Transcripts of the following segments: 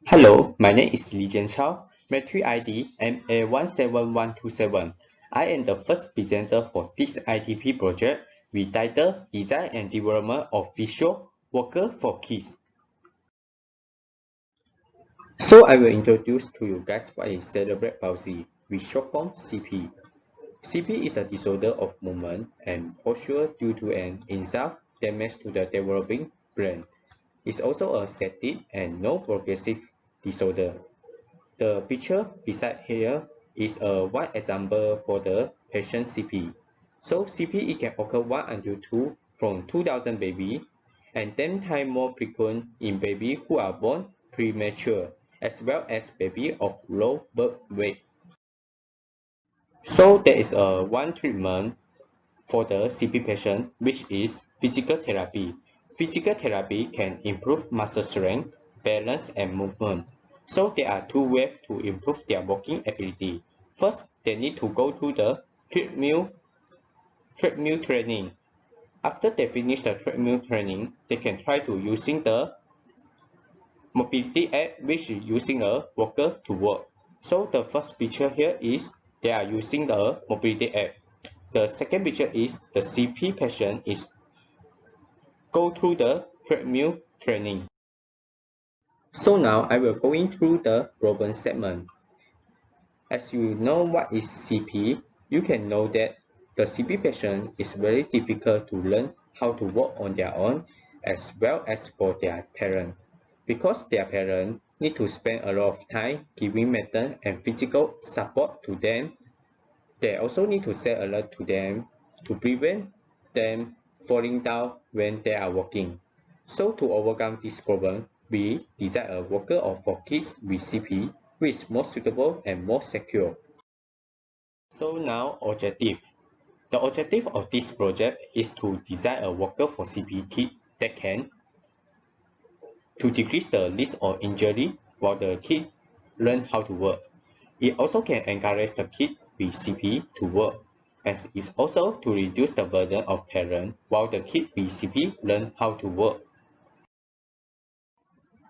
Hello, my name is CHAO, Metric ID MA17127. I am the first presenter for this IDP project with title Design and Development of Physio-walker for Kids. So I will introduce to you guys what is cerebral palsy, with short form CP. CP is a disorder of movement and posture due to an insult damage to the developing brain. It's also a static and non-progressive disorder. The picture beside here is one example for the patient CP. So CP it can occur 1 until 2 from 2,000 baby and 10 times more frequent in baby who are born premature as well as baby of low birth weight. So there is one treatment for the CP patient which is physical therapy. Physical therapy can improve muscle strength, balance and movement. So there are two ways to improve their walking ability. First, they need to go to the treadmill training. After they finish the treadmill training, they can try to using the mobility app which is using a walker to work. So the first picture here is they are using the mobility app. The second picture is the CP patient is go through the treadmill training. So now I will going through the problem segment. As you know what is CP, you can know that the CP patient is very difficult to learn how to walk on their own as well as for their parents. Because their parents need to spend a lot of time giving mental and physical support to them, they also need to say alert to them to prevent them falling down when they are walking. So to overcome this problem, we design a walker for kids with CP which is more suitable and more secure. So now objective. The objective of this project is to design a walker for CP kid that can to decrease the risk of injury while the kid learn how to work. It also can encourage the kid with CP to work, as it's also to reduce the burden of parents while the kid with CP learn how to work.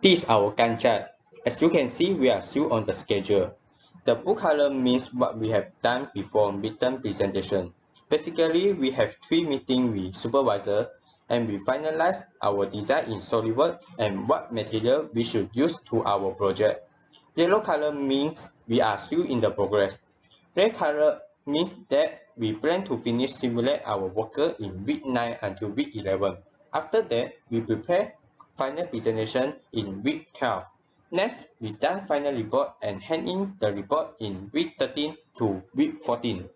This is our Gantt chart. As you can see, we are still on the schedule. The blue color means what we have done before midterm presentation. Basically, we have 3 meetings with supervisor and we finalize our design in SolidWorks and what material we should use to our project. Yellow color means we are still in the progress. Red color means that we plan to finish simulate our worker in week 9 until week 11. After that, we prepare final presentation in week 12. Next, we done final report and hand in the report in week 13 to week 14.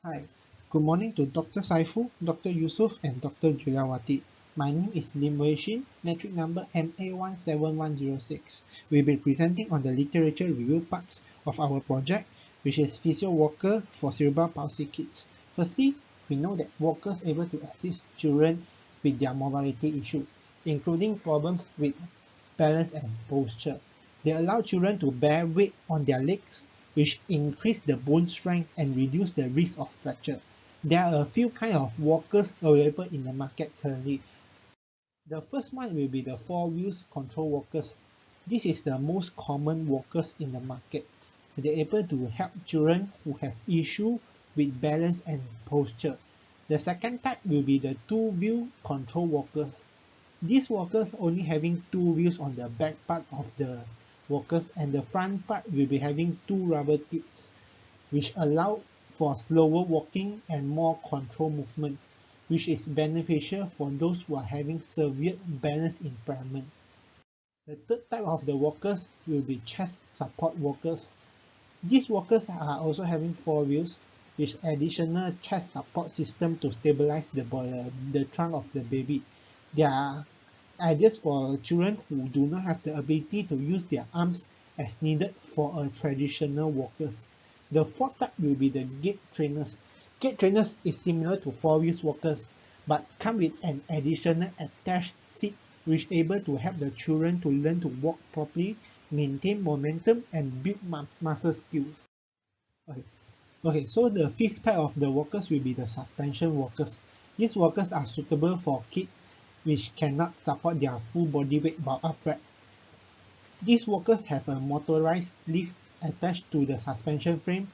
Hi, good morning to Dr. Saifu, Dr. Yusuf, and Dr. Juliawati. My name is Lim Wei Shin, metric number MA17106. We'll be presenting on the literature review parts of our project, which is Physio-walker for cerebral palsy kids. Firstly, we know that walkers able to assist children with their mobility issue, including problems with balance and posture. They allow children to bear weight on their legs, which increase the bone strength and reduce the risk of fracture. There are a few kinds of walkers available in the market currently. The first one will be the 4 wheels control walkers. This is the most common walkers in the market. They're able to help children who have issue with balance and posture. The second type will be the 2-wheel control walkers. These walkers only having 2 wheels on the back part of the walkers, and the front part will be having 2 rubber tips, which allow for slower walking and more control movement, which is beneficial for those who are having severe balance impairment. The third type of the walkers will be chest support walkers. These walkers are also having 4 wheels, with additional chest support system to stabilize the trunk of the baby. They are ideas for children who do not have the ability to use their arms as needed for a traditional walkers. The fourth type will be the gait trainers. Gait trainers is similar to 4 wheels walkers, but come with an additional attached seat which able to help the children to learn to walk properly, maintain momentum, and build muscle skills. Okay, so the fifth type of the walkers will be the suspension walkers. These walkers are suitable for kids which cannot support their full body weight while upright. These walkers have a motorized lift attached to the suspension frame,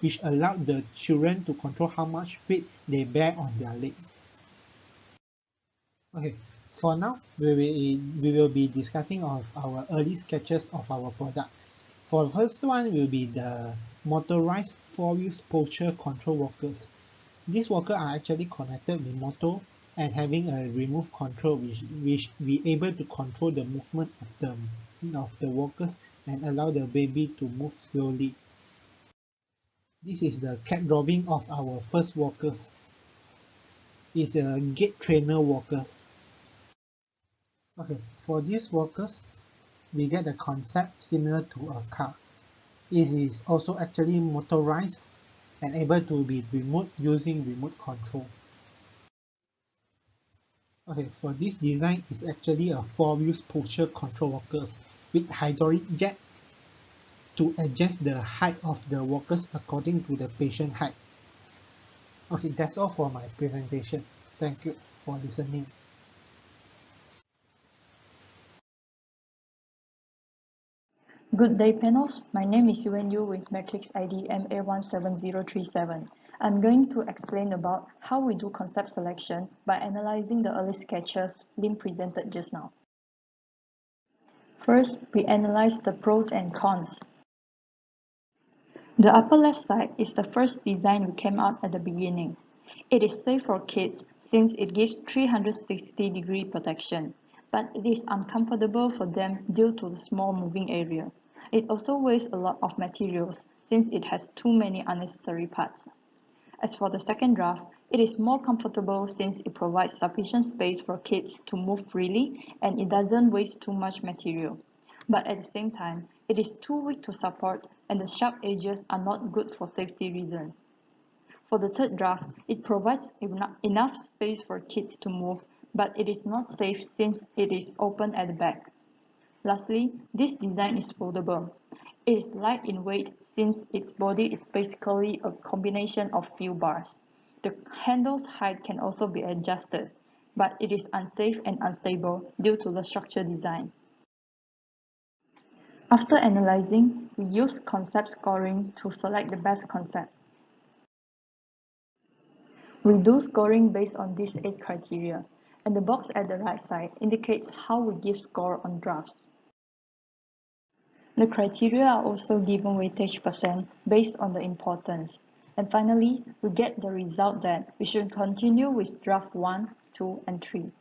which allow the children to control how much weight they bear on their leg. Okay, for now, we will be discussing of our early sketches of our product. For the first one will be the motorized 4-wheels posture control walkers. These walkers are actually connected with motor and having a remote control which we able to control the movement of the walkers and allow the baby to move slowly. This is the CAD drawing of our first walkers. It's a gait trainer walker. Okay, for these walkers, we get a concept similar to a car. It is also actually motorized and able to be remote using remote control. Okay, for this design is actually a 4-wheels posture control walkers with hydraulic jet to adjust the height of the walkers according to the patient height. Okay, that's all for my presentation. Thank you for listening. Good day, panels. My name is Yuan Yu with matrix ID MA17037. I'm going to explain about how we do concept selection by analyzing the early sketches Lim presented just now. First, we analyze the pros and cons. The upper left side is the first design we came out at the beginning. It is safe for kids since it gives 360-degree protection, but it is uncomfortable for them due to the small moving area. It also weighs a lot of materials since it has too many unnecessary parts. As for the second draft, it is more comfortable since it provides sufficient space for kids to move freely and it doesn't waste too much material. But at the same time, it is too weak to support and the sharp edges are not good for safety reasons. For the third draft, it provides enough space for kids to move, but it is not safe since it is open at the back. Lastly, this design is foldable. It is light in weight since its body is basically a combination of few bars. The handle's height can also be adjusted, but it is unsafe and unstable due to the structure design. After analyzing, we use concept scoring to select the best concept. We do scoring based on these 8 criteria, and the box at the right side indicates how we give score on drafts. The criteria are also given weightage percent based on the importance. And finally, we get the result that we should continue with draft 1, 2, and 3.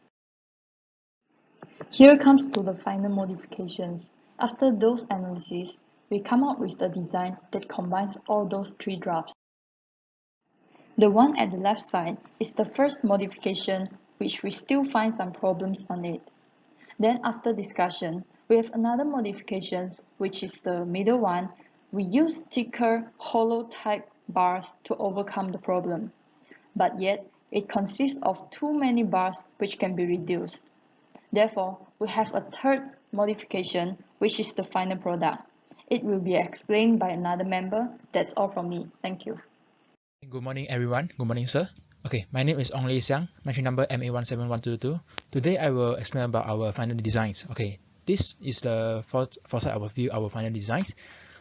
Here comes to the final modifications. After those analyses, we come up with the design that combines all those 3 drafts. The one at the left side is the first modification, which we still find some problems on it. Then after discussion, we have another modification, which is the middle one. We use thicker, hollow type bars to overcome the problem. But yet, it consists of too many bars which can be reduced. Therefore, we have a third modification, which is the final product. It will be explained by another member. That's all from me. Thank you. Good morning, everyone. Good morning, sir. Okay, my name is Ong Lei Xiang, matrix number MA17122. Today, I will explain about our final designs. Okay, this is the foresight overview of our final designs.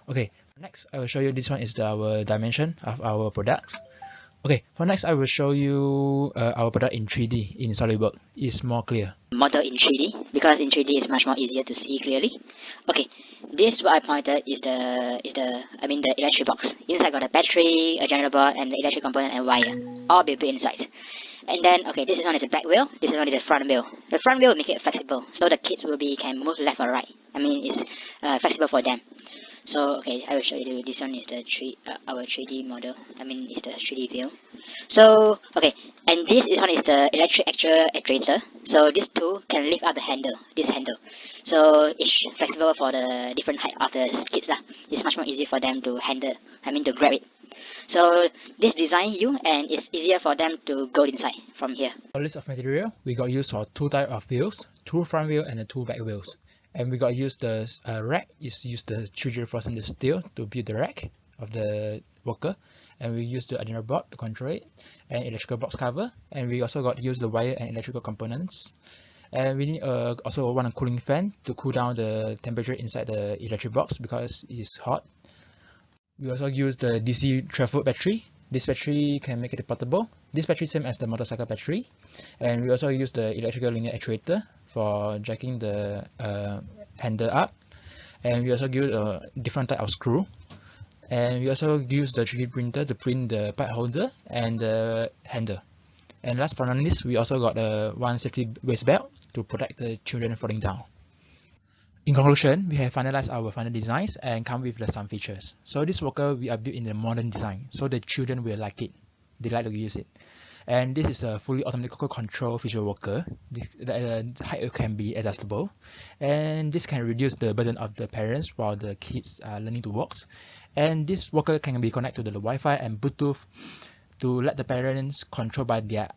Okay, next, I will show you this one is our dimension of our products. Okay, for next, I will show you our product in 3D in SolidWorks. It's more clear. Model in 3D because in 3D it's much more easier to see clearly. Okay, this what I pointed is the electric box. Inside got a battery, a generator board, and the electric component and wire, all built inside. And then okay, this is one is the back wheel. This is only the front wheel. The front wheel will make it flexible, so the kids can move left or right. It's flexible for them. So okay, I will show you this one is the our 3D model. It's the 3D view. So okay, and this one is the electric actuator. So this tool can lift up the handle, this handle. So it's flexible for the different height of the kids lah. It's much more easy for them to handle. To grab it. So this design and it's easier for them to go inside from here. For list of material, we got used for 2 types of wheels, 2 front wheel and 2 back wheels. And we got used the rack is used the 304 steel to build the rack of the walker, and we used the adrenal board to control it, and electrical box cover, and we also got used the wire and electrical components. And we need also want a cooling fan to cool down the temperature inside the electric box because it's hot. We also use the DC 12-volt battery. This battery can make it portable. This battery is same as the motorcycle battery. And we also use the electrical linear actuator for jacking the handle up. And we also use a different type of screw. And we also use the 3D printer to print the pipe holder and the handle. And last but not least, we also got one safety waist belt to protect the children falling down. In conclusion, we have finalized our final designs and come with some features. So this walker we are built in a modern design, so the children will like it. They like to use it. And this is a fully automatic control Physio-walker. The height can be adjustable, and this can reduce the burden of the parents while the kids are learning to walk. And this walker can be connected to the Wi-Fi and Bluetooth to let the parents control by their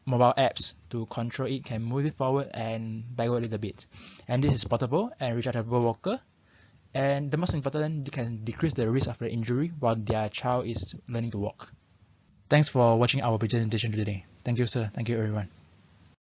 mobile apps to control it, can move it forward and backward a little bit. And this is portable and rechargeable walker. And the most important, they can decrease the risk of the injury while their child is learning to walk. Thanks for watching our presentation today. Thank you, sir. Thank you, everyone.